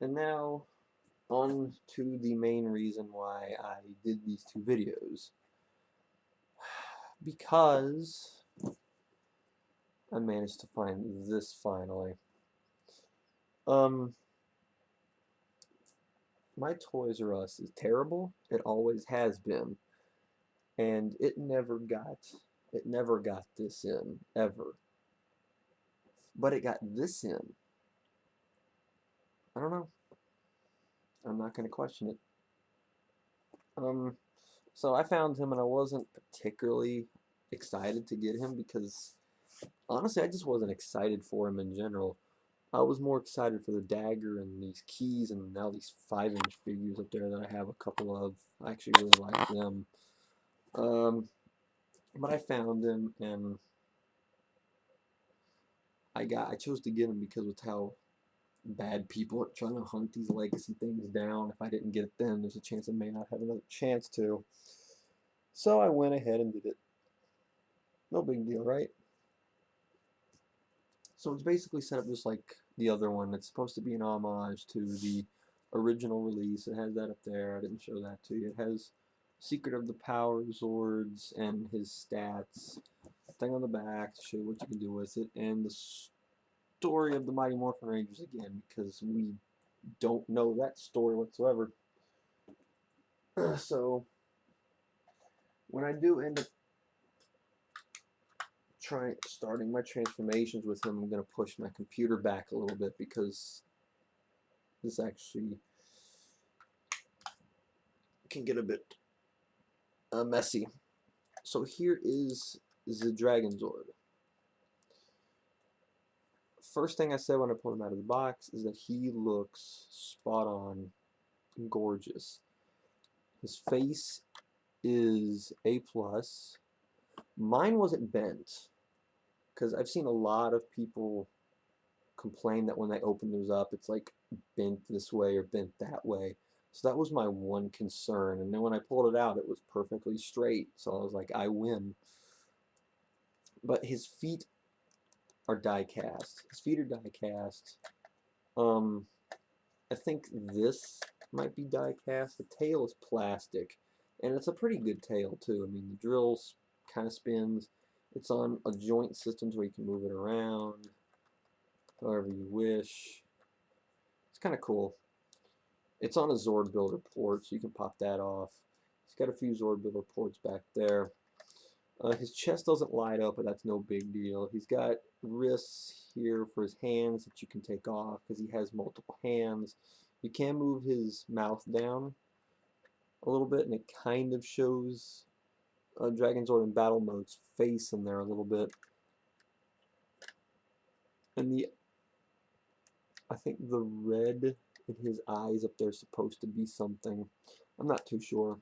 And now, on to the main reason why I did these two videos. Because I managed to find this finally. Um, my Toys R Us is terrible. It always has been. And it never got this in, ever. But it got this in. I don't know. I'm not going to question it. Um, so I found him and I wasn't particularly excited to get him because honestly I just wasn't excited for him in general. I was more excited for the dagger and these keys and now these 5-inch figures up there that I have a couple of. I actually really like them. But I found him and I chose to get him because with how bad people are trying to hunt these legacy things down. If I didn't get it then, there's a chance I may not have another chance to. So I went ahead and did it. No big deal, right? So it's basically set up just like the other one. It's supposed to be an homage to the original release. It has that up there. I didn't show that to you. It has Secret of the Power Zords and his stats. Thing on the back to show what you can do with it. And the story of the Mighty Morphin Rangers again, because we don't know that story whatsoever. So when I do end up starting my transformations with him, I'm going to push my computer back a little bit because this actually can get a bit messy. So here is the Dragonzord. First thing I said when I pulled him out of the box is that he looks spot on gorgeous. His face is A+. Mine wasn't bent because I've seen a lot of people complain that when they open those up, it's like bent this way or bent that way. So that was my one concern. And then when I pulled it out, it was perfectly straight. So I was like, I win. But his feet are die cast. His feet are die cast. I think this might be die cast. The tail is plastic. And it's a pretty good tail too. I mean, the drill kind of spins. It's on a joint system where you can move it around however you wish. It's kind of cool. It's on a Zord Builder port, so you can pop that off. He's got a few Zord Builder ports back there. His chest doesn't light up, but that's no big deal. He's got wrists here for his hands that you can take off because he has multiple hands. You can move his mouth down a little bit, and it kind of shows Dragonzord in battle mode's face in there a little bit. And I think the red in his eyes up there is supposed to be something. I'm not too sure.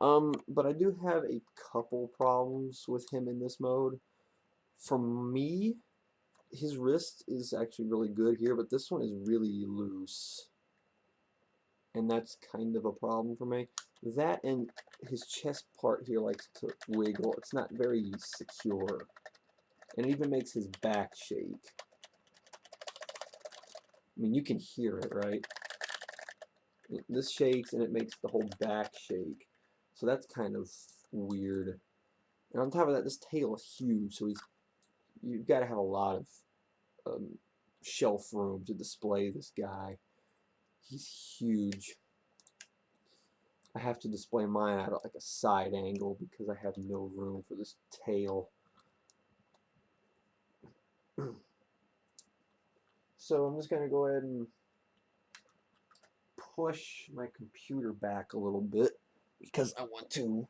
But I do have a couple problems with him in this mode. For me, his wrist is actually really good here, but this one is really loose. And that's kind of a problem for me. That and his chest part here likes to wiggle. It's not very secure. And it even makes his back shake. I mean, you can hear it, right? This shakes and it makes the whole back shake. So that's kind of weird. And on top of that, this tail is huge, so you've got to have a lot of shelf room to display this guy. He's huge. I have to display mine at like a side angle because I have no room for this tail. So I'm just going to go ahead and push my computer back a little bit because I want to.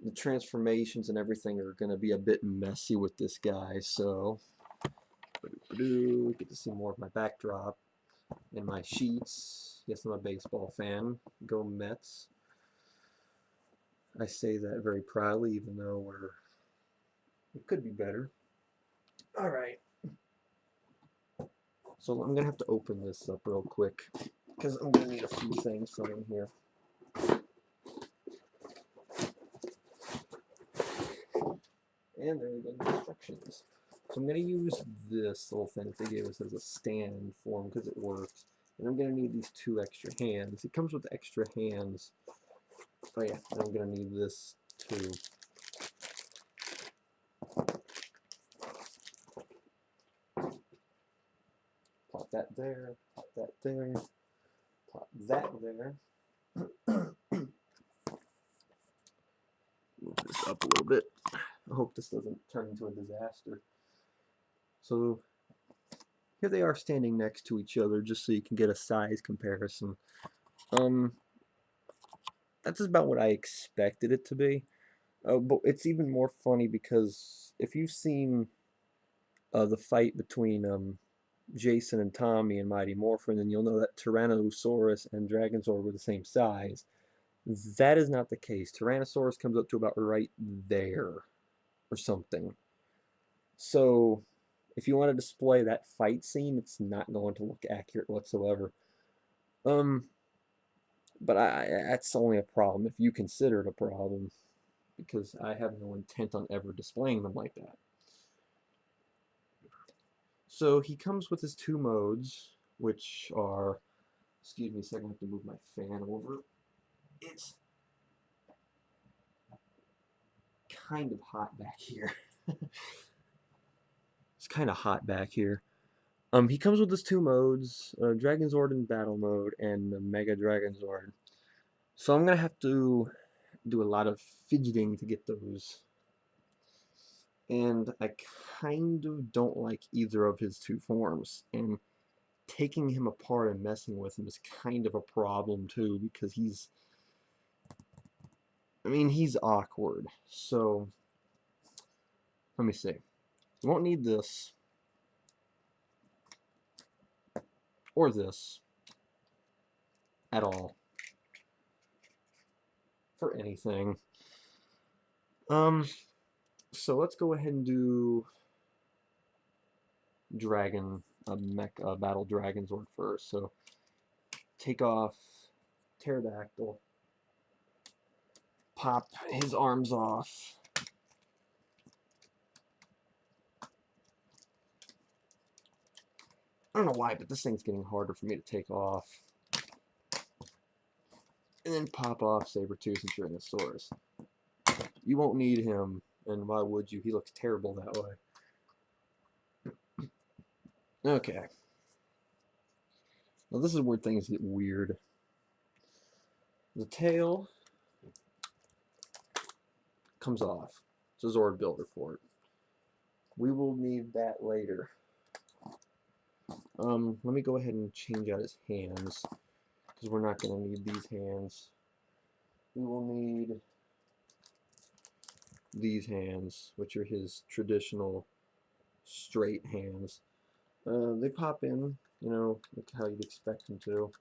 The transformations and everything are going to be a bit messy with this guy, so get to see more of my backdrop and my sheets. Yes, I'm a baseball fan. Go Mets. I say that very proudly, even though it could be better. All right. So I'm going to have to open this up real quick because I'm going to need a few things from in here. And there we go, the instructions. So I'm going to use this little thing that they gave us as a stand for him because it works. And I'm going to need these 2 extra hands. It comes with extra hands. Oh yeah, and I'm going to need this too. Pop that there, pop that there, pop that there. Move this up a little bit. I hope this doesn't turn into a disaster. So here they are standing next to each other just so you can get a size comparison. That's about what I expected it to be. But it's even more funny because if you've seen the fight between Jason and Tommy and Mighty Morphin, then you'll know that Tyrannosaurus and Dragonzord were the same size. That is not the case. Tyrannosaurus comes up to about right there or something. So if you want to display that fight scene, it's not going to look accurate whatsoever. But that's only a problem if you consider it a problem, because I have no intent on ever displaying them like that. So he comes with his 2 modes, which are, excuse me a second, I have to move my fan over. It's kind of hot back here. It's kind of hot back here. He comes with his 2 modes, Dragonzord in battle mode and Mega Dragonzord. So I'm gonna have to do a lot of fidgeting to get those. And I kind of don't like either of his 2 forms. And taking him apart and messing with him is kind of a problem too, because he's awkward. So let me see. You won't need this or this at all for anything. So let's go ahead and do Battle Dragonzord first. So take off Pterodactyl, pop his arms off. I don't know why, but this thing's getting harder for me to take off. And then pop off Sabertooth and Tyrannosaurus. You won't need him, and why would you? He looks terrible that way. Okay. Now this is where things get weird. The tail comes off. It's a Zord builder for it. We will need that later. Let me go ahead and change out his hands, because we're not going to need these hands. We will need these hands, which are his traditional straight hands. They pop in, you know, like how you'd expect them to.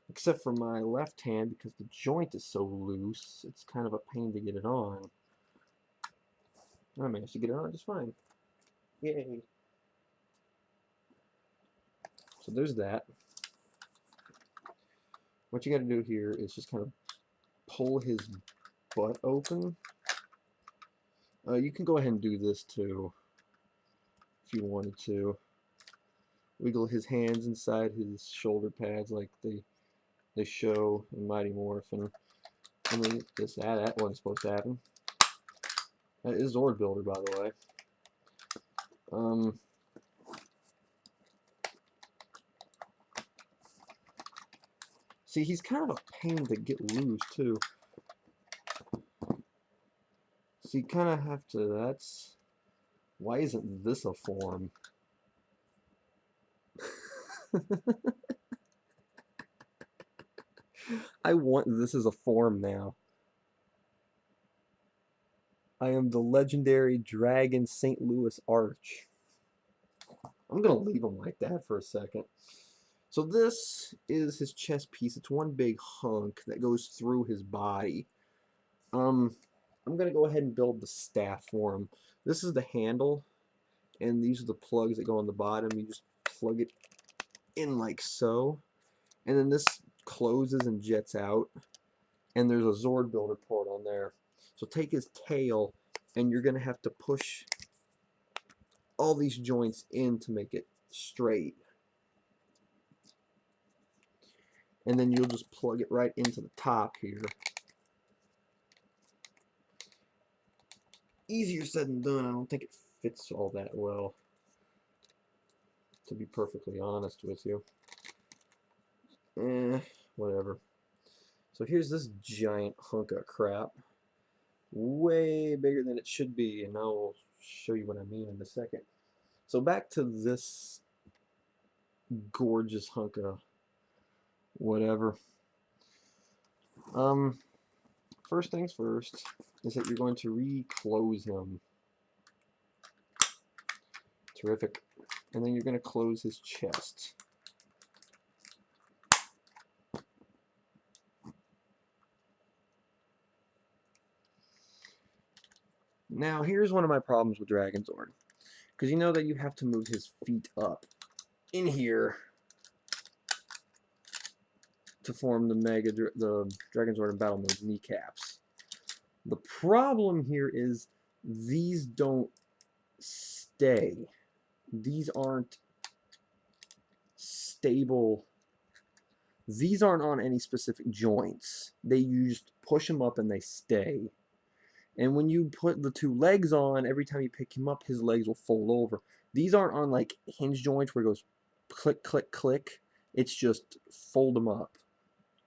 Except for my left hand, because the joint is so loose, it's kind of a pain to get it on. I managed to get it on just fine. Yay! So there's that. What you got to do here is just kind of pull his butt open. You can go ahead and do this too, if you wanted to. Wiggle his hands inside his shoulder pads like they show in Mighty Morphin. I mean, that wasn't supposed to happen. That is Zord Builder, by the way. See, he's kind of a pain to get loose, too. So you kind of have to, why isn't this a form? I want this as a form now. I am the legendary Dragon St. Louis Arch. I'm going to leave him like that for a second. So this is his chest piece. It's one big hunk that goes through his body. I'm going to go ahead and build the staff for him. This is the handle, and these are the plugs that go on the bottom. You just plug it in like so, and then this closes and jets out, and there's a Zord Builder port on there. So take his tail, and you're going to have to push all these joints in to make it straight. and then you'll just plug it right into the top here. Easier said than done. I don't think it fits all that well, to be perfectly honest with you. Whatever. So here's this giant hunk of crap. Way bigger than it should be, and I'll show you what I mean in a second. So back to this gorgeous hunk of whatever. First things first is that you're going to reclose him. Terrific. And then you're going to close his chest. Now, here's one of my problems with Dragonzord. Because you know that you have to move his feet up in here to form the Dragonzord in battle mode kneecaps. The problem here is these don't stay. These aren't stable. These aren't on any specific joints. They just push them up and they stay. And when you put the two legs on, every time you pick him up, his legs will fold over. These aren't on like hinge joints where it goes click, click, click. It's just fold them up.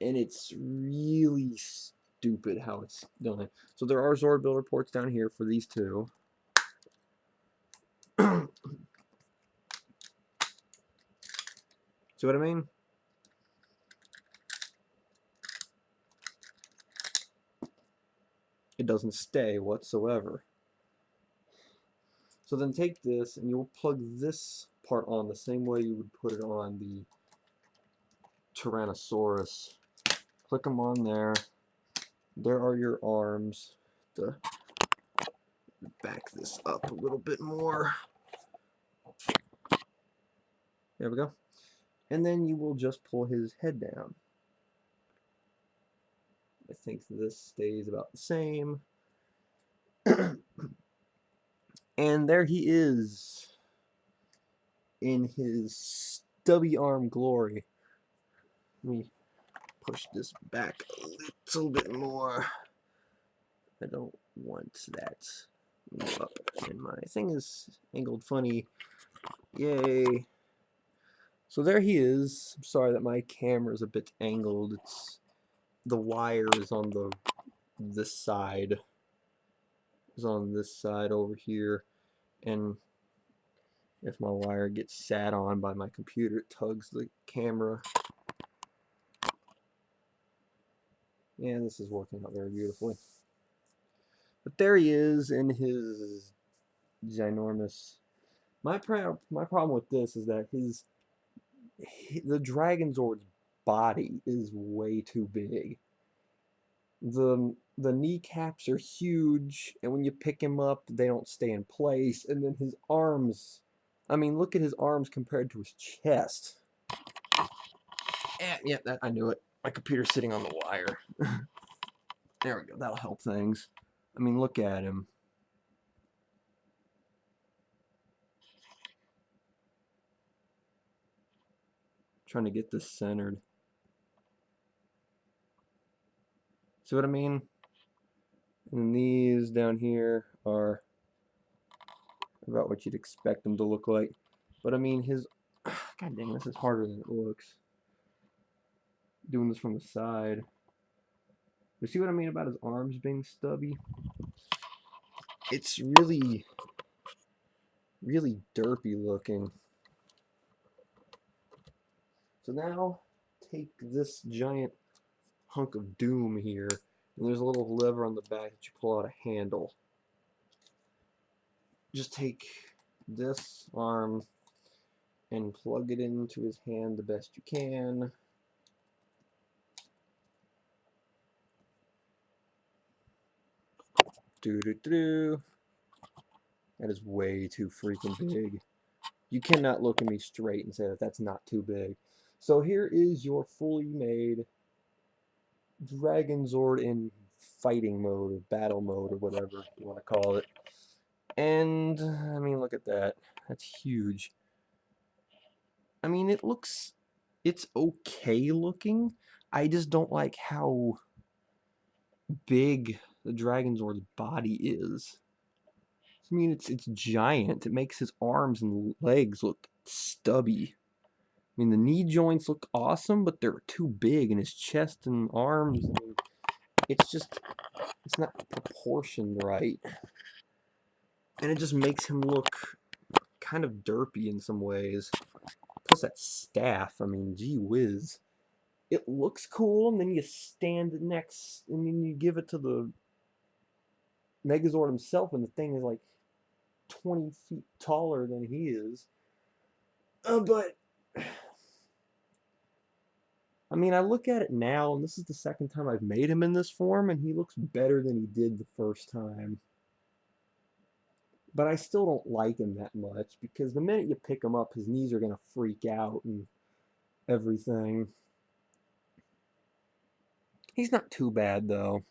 And it's really stupid how it's done. So there are Zord builder ports down here for these two. See what I mean? It doesn't stay whatsoever. So then take this and you'll plug this part on the same way you would put it on the Tyrannosaurus. Click them on there. There are your arms. Back this up a little bit more. There we go. And then you will just pull his head down. I think this stays about the same. And there he is in his stubby arm glory. Let me push this back a little bit more. I don't want that up. And my thing is angled funny. Yay. So there he is. I'm sorry that my camera is a bit angled. It's the wire is on this side. Is on this side over here, and if my wire gets sat on by my computer, it tugs the camera. Yeah, this is working out very beautifully. But there he is in his ginormous. My problem with this is that the Dragonzord's body is way too big. The kneecaps are huge, and when you pick him up, they don't stay in place. And then his arms, I mean, look at his arms compared to his chest. Yeah, I knew it. My computer's sitting on the wire. There we go. That'll help things. I mean, look at him. Trying to get this centered. See what I mean? And these down here are about what you'd expect them to look like. But I mean, God dang, this is harder than it looks. Doing this from the side. You see what I mean about his arms being stubby? It's really derpy looking. So now take this giant hunk of doom here, and there's a little lever on the back that you pull out a handle. Just take this arm and plug it into his hand the best you can. That is way too freaking big. You cannot look at me straight and say that that's not too big. So here is your fully made Dragonzord in fighting mode or battle mode or whatever you want to call it. And I mean, look at that. That's huge. I mean, it looks it's okay looking. I just don't like how big the Dragonzord's body is. I mean, it's giant. It makes his arms and legs look stubby. I mean, the knee joints look awesome, but they're too big, and his chest and arms, I mean, it's not proportioned right. And it just makes him look kind of derpy in some ways. Plus that staff, I mean, gee whiz. It looks cool, and then you stand next, and then you give it to the Megazord himself, and the thing is like 20 feet taller than he is. But I mean, I look at it now, and this is the second time I've made him in this form, and he looks better than he did the first time. But I still don't like him that much, because the minute you pick him up, his knees are going to freak out and everything. He's not too bad, though.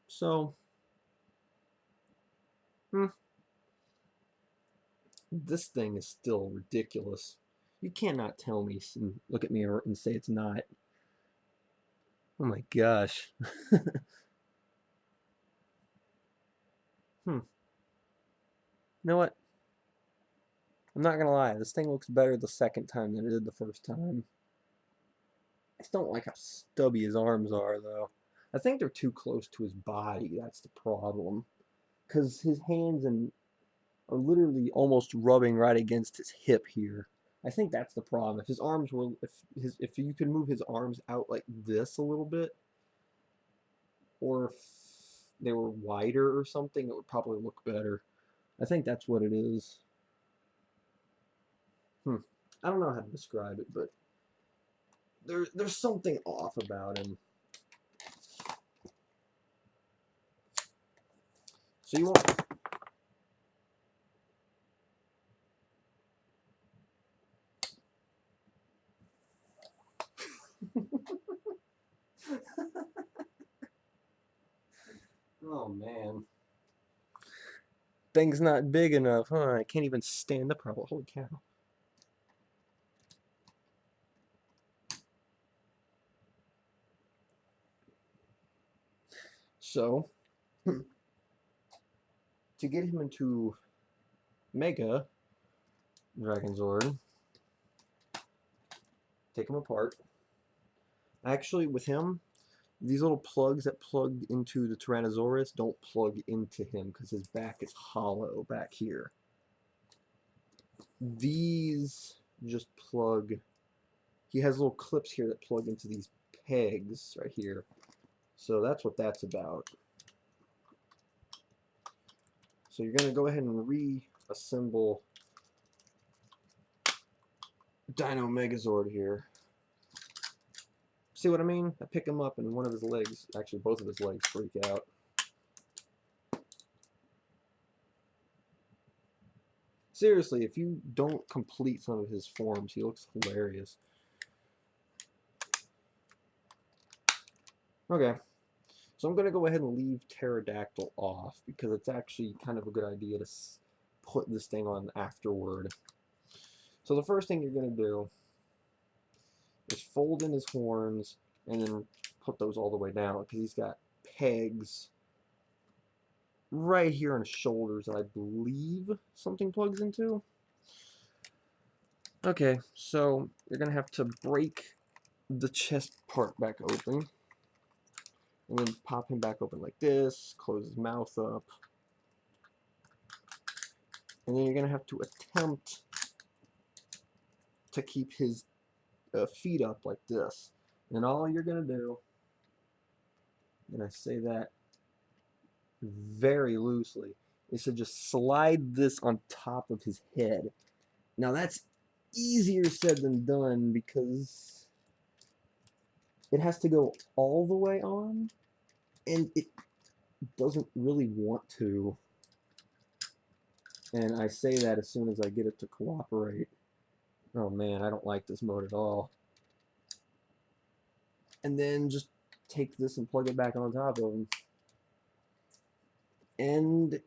So, this thing is still ridiculous. You cannot tell me and look at me and say it's not. Oh my gosh. You know what? I'm not gonna lie, this thing looks better the second time than it did the first time. I just don't like how stubby his arms are, though. I think they're too close to his body, that's the problem. Because his hands are literally almost rubbing right against his hip here. I think that's the problem. If his arms were, if you could move his arms out like this a little bit, or if they were wider or something, it would probably look better. I think that's what it is. I don't know how to describe it, but there's something off about him. So you want... Oh man. Thing's not big enough, huh? I can't even stand up properly. Holy cow. So, to get him into Mega Dragonzord, take him apart. Actually, with him, these little plugs that plug into the Tyrannosaurus don't plug into him because his back is hollow back here. These just plug... He has little clips here that plug into these pegs right here. So that's what that's about. So you're going to go ahead and reassemble Dino Megazord here. See what I mean? I pick him up and one of his legs, actually both of his legs, freak out. Seriously, if you don't complete some of his forms, he looks hilarious. Okay, so I'm going to go ahead and leave Pterodactyl off because it's actually kind of a good idea to put this thing on afterward. So the first thing you're going to do is fold in his horns and then put those all the way down because he's got pegs right here on his shoulders that I believe something plugs into. Okay, so you're going to have to break the chest part back open and then pop him back open like this, close his mouth up, and then you're going to have to attempt to keep his feet up like this. And all you're going to do, and I say that very loosely, is to just slide this on top of his head. Now that's easier said than done because it has to go all the way on, and it doesn't really want to. And I say that as soon as I get it to cooperate. Oh man, I don't like this mode at all. And then just take this and plug it back on top of him. And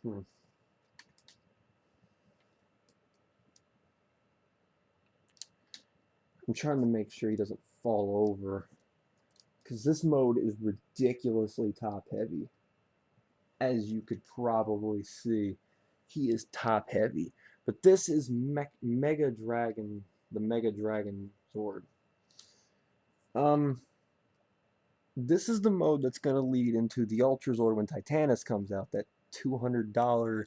I'm trying to make sure he doesn't fall over, because this mode is ridiculously top heavy. As you could probably see, he is top heavy. But this is Mega Dragon, the Mega Dragonzord. This is the mode that's going to lead into the Ultra Zord when Titanus comes out, that $200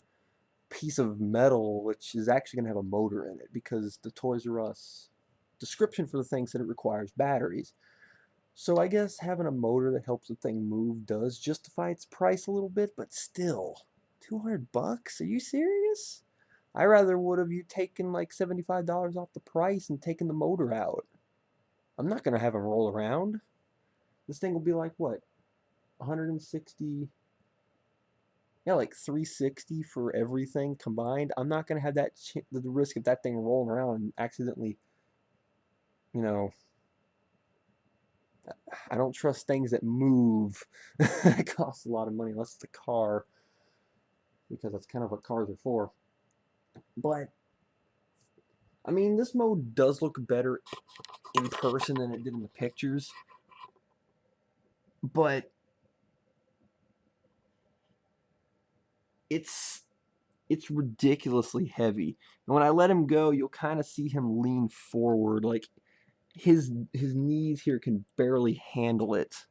piece of metal, which is actually going to have a motor in it, because the Toys R Us description for the thing said it requires batteries. So I guess having a motor that helps the thing move does justify its price a little bit, but still, $200? Are you serious? I rather would have you taken like $75 off the price and taken the motor out. I'm not gonna have him roll around. This thing will be like what, 160? Yeah, like 360 for everything combined. I'm not gonna have that the risk of that thing rolling around and accidentally, you know. I don't trust things that move. It costs a lot of money unless it's a car, because that's kind of what cars are for. But I mean, this mode does look better in person than it did in the pictures. But it's ridiculously heavy. And when I let him go, you'll kind of see him lean forward, like his knees here can barely handle it.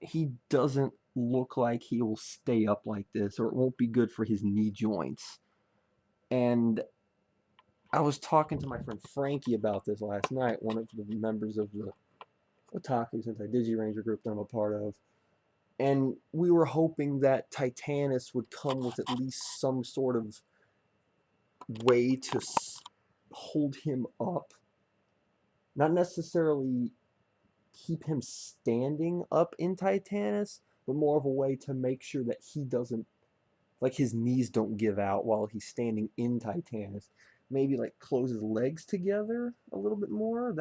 He doesn't look like he will stay up like this, or it won't be good for his knee joints. And I was talking to my friend Frankie about this last night, one of the members of the Otaku Sentai Digi-Ranger group that I'm a part of. And we were hoping that Titanus would come with at least some sort of way to hold him up. Not necessarily keep him standing up in Titanus, but more of a way to make sure that he doesn't, like his knees don't give out while he's standing in Titanus. Maybe like close his legs together a little bit more.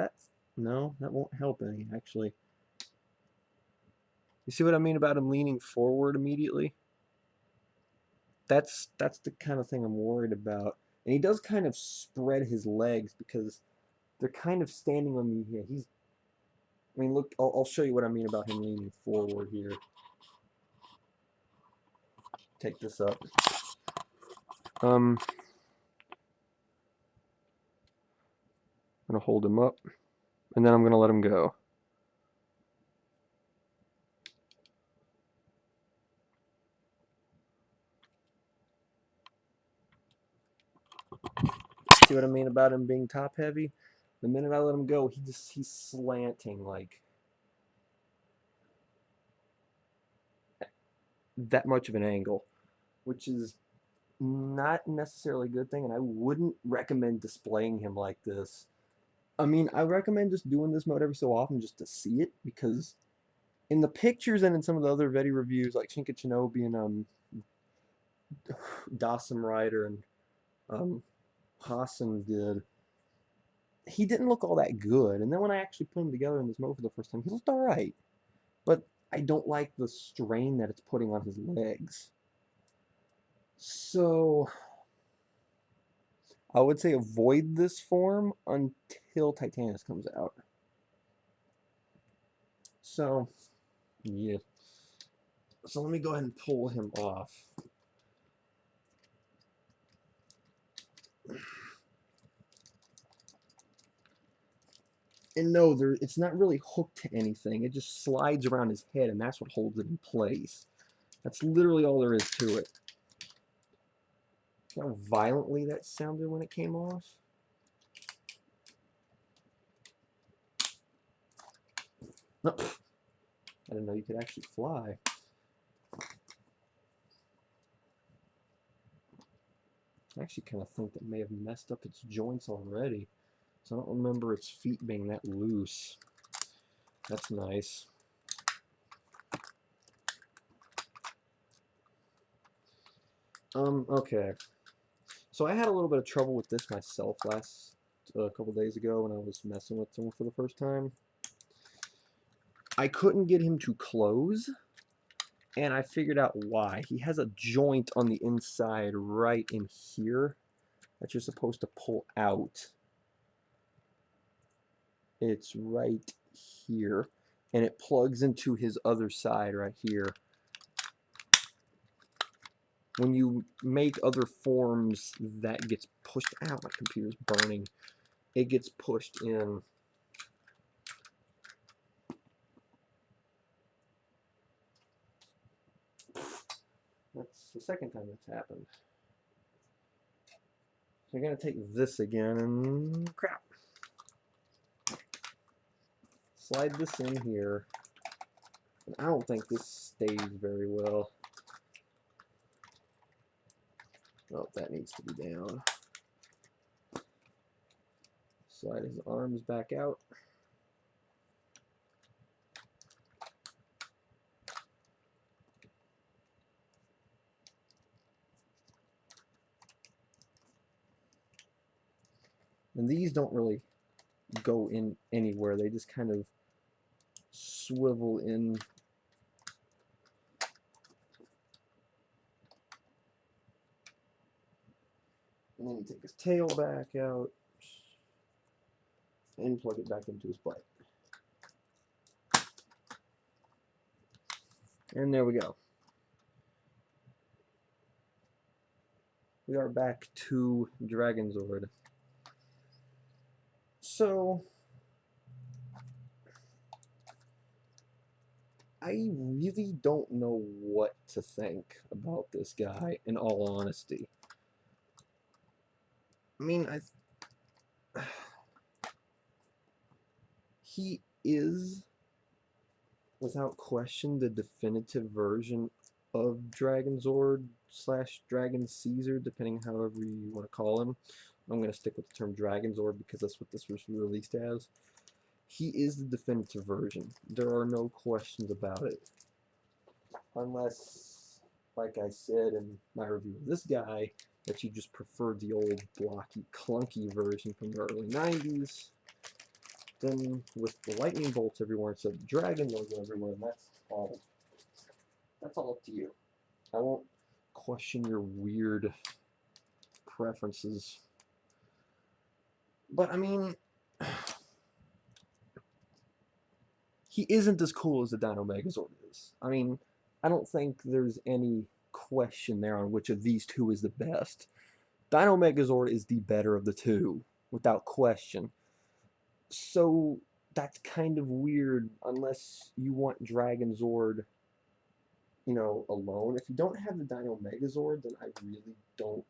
No, that won't help any, actually. You see what I mean about him leaning forward immediately? That's the kind of thing I'm worried about. And he does kind of spread his legs because they're kind of standing on me here. I mean, look, I'll show you what I mean about him leaning forward here. Take this up. I'm gonna hold him up, and then I'm gonna let him go. See what I mean about him being top heavy? The minute I let him go, he's slanting like that much of an angle, which is not necessarily a good thing, and I wouldn't recommend displaying him like this. I mean, I recommend just doing this mode every so often just to see it, because in the pictures and in some of the other Veti reviews, like Shinka Shinobi and Dawson Rider and Hassan did, he didn't look all that good. And then when I actually put him together in this mode for the first time, he looked alright. But I don't like the strain that it's putting on his legs. So I would say avoid this form until Titanus comes out. So, yeah. So let me go ahead and pull him off. And no, it's not really hooked to anything. It just slides around his head, and that's what holds it in place. That's literally all there is to it. See how violently that sounded when it came off? No. I didn't know you could actually fly. I actually kind of think that may have messed up its joints already. So I don't remember its feet being that loose. That's nice. Okay. So I had a little bit of trouble with this myself last couple days ago when I was messing with him for the first time. I couldn't get him to close, And I figured out why. He has a joint on the inside right in here that you're supposed to pull out. It's right here. And it plugs into his other side right here. When you make other forms, that gets pushed out. My computer's burning. It gets pushed in. That's the second time that's happened. So I'm going to take this again and crap. Slide this in here. And I don't think this stays very well. Oh, that needs to be down. Slide his arms back out. And these don't really go in anywhere. They just kind of swivel in. And then you take his tail back out and plug it back into his butt. And there we go. We are back to Dragonzord. So, I really don't know what to think about this guy, in all honesty. I mean, he is, without question, the definitive version of Dragonzord / Dragon Caesar, depending however you want to call him. I'm going to stick with the term Dragonzord because that's what this was released as. He is the definitive version. There are no questions about it. Unless, like I said in my review of this guy, that you just preferred the old blocky, clunky version from the early 90s. Then with the lightning bolts everywhere instead of the dragon logo everywhere, that's all up to you. I won't question your weird preferences. But I mean, he isn't as cool as the Dino Megazord is. I mean, I don't think there's any question there on which of these two is the best. Dino Megazord is the better of the two, without question. So that's kind of weird unless you want Dragonzord, you know, alone. If you don't have the Dino Megazord, then I really don't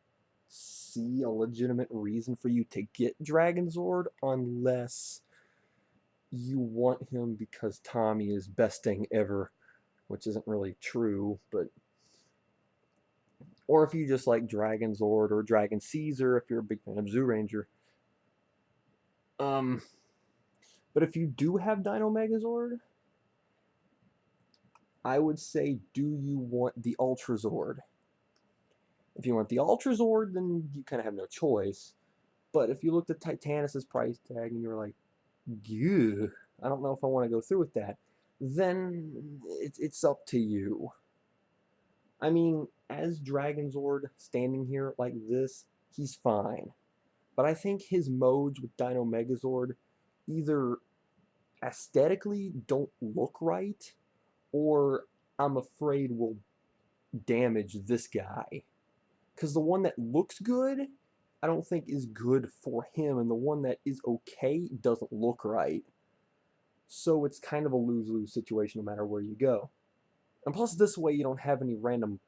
see a legitimate reason for you to get Dragonzord unless you want him because Tommy is best thing ever, which isn't really true, but or if you just like Dragonzord or Dragon Caesar if you're a big fan of Zoolander. But if you do have Dino Megazord, I would say, do you want the Ultrazord? If you want the Ultrazord, then you kind of have no choice. But if you looked at Titanus' price tag and you're like, "Ew, I don't know if I want to go through with that," then it's up to you. I mean, as Dragonzord standing here like this, he's fine. But I think his modes with Dino Megazord either aesthetically don't look right, or I'm afraid will damage this guy. Because the one that looks good, I don't think is good for him, and the one that is okay doesn't look right. So it's kind of a lose-lose situation no matter where you go. And plus this way you don't have any random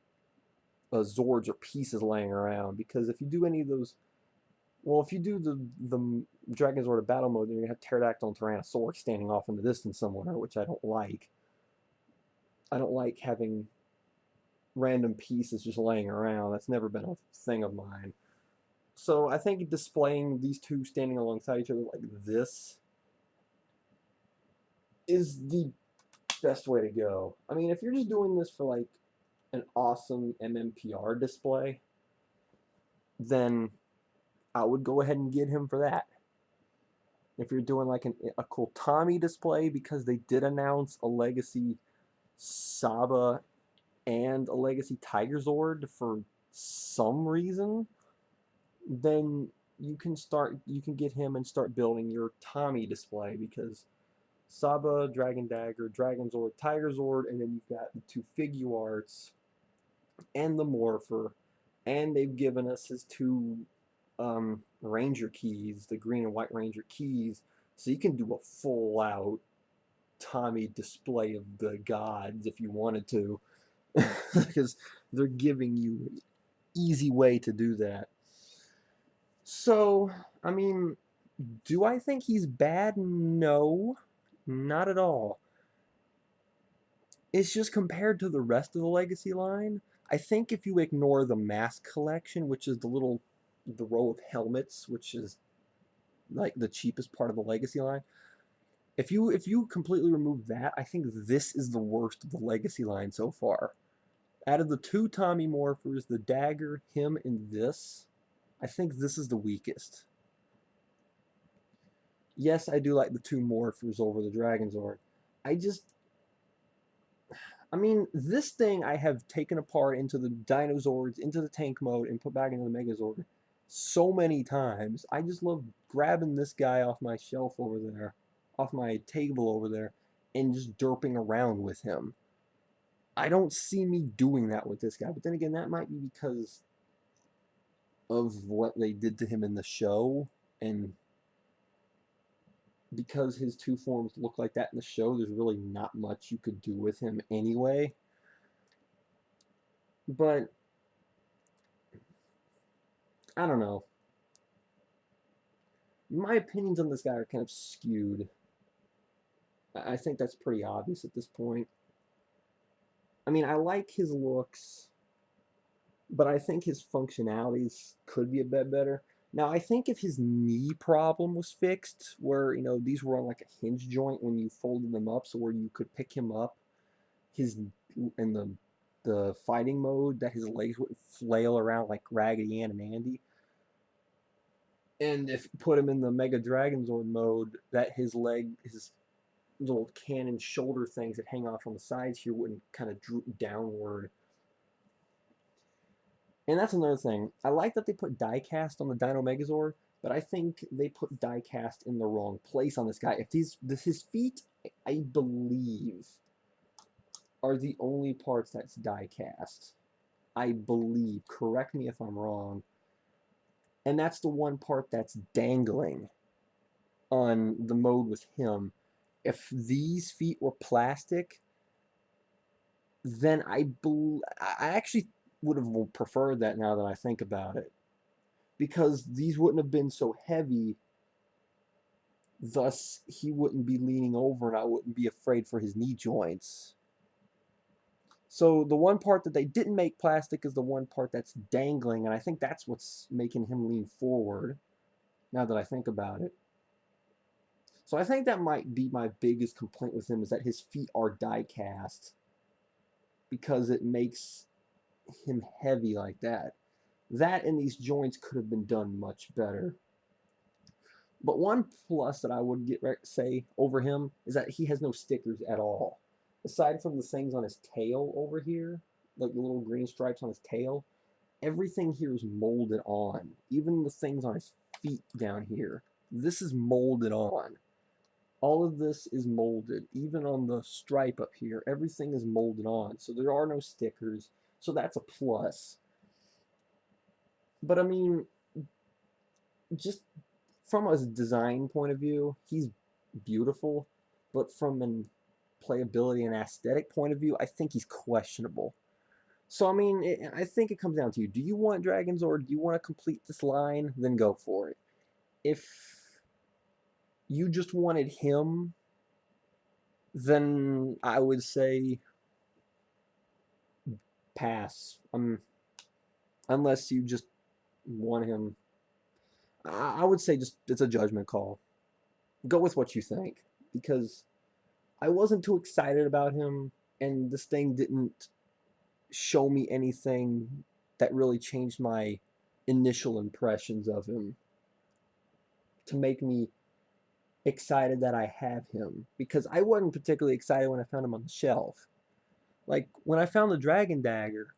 Zords or pieces laying around, because if you do any of those, well, if you do the Dragonzord of battle mode, then you're going to have Pterodactyl and Tyrannosaurus standing off in the distance somewhere, which I don't like. I don't like having random pieces just laying around. That's never been a thing of mine. So I think displaying these two standing alongside each other like this is the best way to go. I mean, if you're just doing this for like an awesome MMPR display, then I would go ahead and get him for that. If you're doing like a cool Tommy display, because they did announce a Legacy Saba and a Legacy Tigerzord for some reason, then you can get him and start building your Tommy display, because Saba, Dragon Dagger, Dragonzord, Tigerzord, and then you've got the 2 figure arts and the Morpher, and they've given us his 2 Ranger keys, the green and white Ranger keys, so you can do a full out Tommy display of the gods if you wanted to, because they're giving you an easy way to do that. So, I mean, do I think he's bad? No, not at all. It's just compared to the rest of the Legacy line, I think if you ignore the mask collection, which is the row of helmets, which is like the cheapest part of the Legacy line, if you completely remove that, I think this is the worst of the Legacy line so far. Out of the 2 Tommy Morphers, the Dagger, him, and this, I think this is the weakest. Yes, I do like the 2 Morphers over the Dragonzord. I mean, this thing I have taken apart into the Dinozords, into the tank mode, and put back into the Megazord so many times. I just love grabbing this guy off my shelf over there, off my table over there, and just derping around with him. I don't see me doing that with this guy, but then again, that might be because of what they did to him in the show, and because his 2 forms look like that in the show, there's really not much you could do with him anyway. But I don't know. My opinions on this guy are kind of skewed. I think that's pretty obvious at this point. I mean, I like his looks, but I think his functionalities could be a bit better. Now, I think if his knee problem was fixed, where, these were on like a hinge joint when you folded them up, so where you could pick him up, in the fighting mode, that his legs wouldn't flail around like Raggedy Ann and Andy. And if you put him in the Mega Dragonzord mode, that his little cannon shoulder things that hang off on the sides here wouldn't kind of droop downward. And that's another thing. I like that they put diecast on the Dino Megazord, but I think they put diecast in the wrong place on this guy. If his feet, I believe, are the only parts that's diecast. I believe. Correct me if I'm wrong. And that's the one part that's dangling on the mode with him. If these feet were plastic, then I actually would have preferred that, now that I think about it, because these wouldn't have been so heavy, thus he wouldn't be leaning over and I wouldn't be afraid for his knee joints. So the one part that they didn't make plastic is the one part that's dangling, and I think that's what's making him lean forward, now that I think about it. So I think that might be my biggest complaint with him, is that his feet are die cast, because it makes him heavy like that. That and these joints could have been done much better. But one plus that I would say over him is that he has no stickers at all. Aside from the things on his tail over here, like the little green stripes on his tail, everything here is molded on. Even the things on his feet down here. This is molded on. All of this is molded. Even on the stripe up here, everything is molded on. So there are no stickers. So that's a plus. But I mean, just from a design point of view, he's beautiful. But from an playability and aesthetic point of view, I think he's questionable. So I mean, I think it comes down to you. Do you want Dragonzord? Do you want to complete this line? Then go for it. If you just wanted him, then I would say pass. Unless you just want him, I would say just it's a judgment call. Go with what you think, because I wasn't too excited about him, and this thing didn't show me anything that really changed my initial impressions of him to make me excited that I have him, because I wasn't particularly excited when I found him on the shelf. Like, when I found the Dragon Dagger,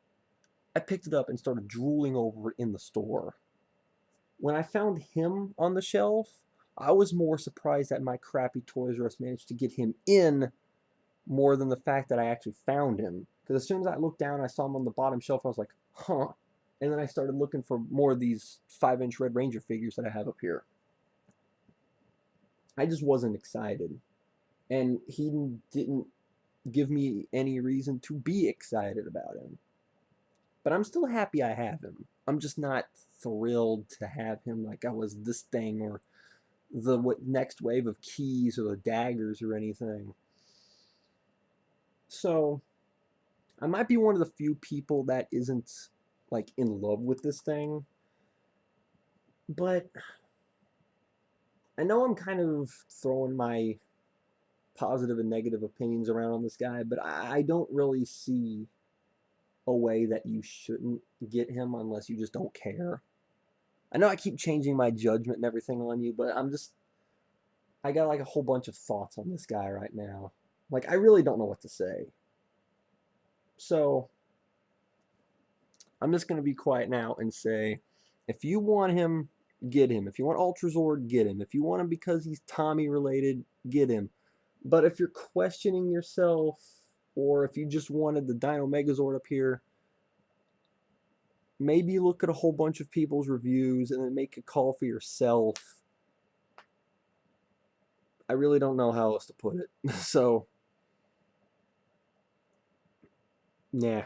I picked it up and started drooling over it in the store. When I found him on the shelf, I was more surprised that my crappy Toys R Us managed to get him in more than the fact that I actually found him. Because as soon as I looked down, I saw him on the bottom shelf, I was like, huh. And then I started looking for more of these 5-inch Red Ranger figures that I have up here. I just wasn't excited. And he didn't give me any reason to be excited about him. But I'm still happy I have him. I'm just not thrilled to have him like I was this thing or the next wave of keys or the daggers or anything. So I might be one of the few people that isn't like in love with this thing, but I know I'm kind of throwing my positive and negative opinions around on this guy, but I don't really see a way that you shouldn't get him unless you just don't care. I know I keep changing my judgment and everything on you, but I got like a whole bunch of thoughts on this guy right now. Like, I really don't know what to say. So, I'm just going to be quiet now and say, if you want him, get him. If you want Ultrazord, get him. If you want him because he's Tommy related, get him. But if you're questioning yourself, or if you just wanted the Dino Megazord up here, maybe look at a whole bunch of people's reviews and then make a call for yourself. I really don't know how else to put it. So, yeah.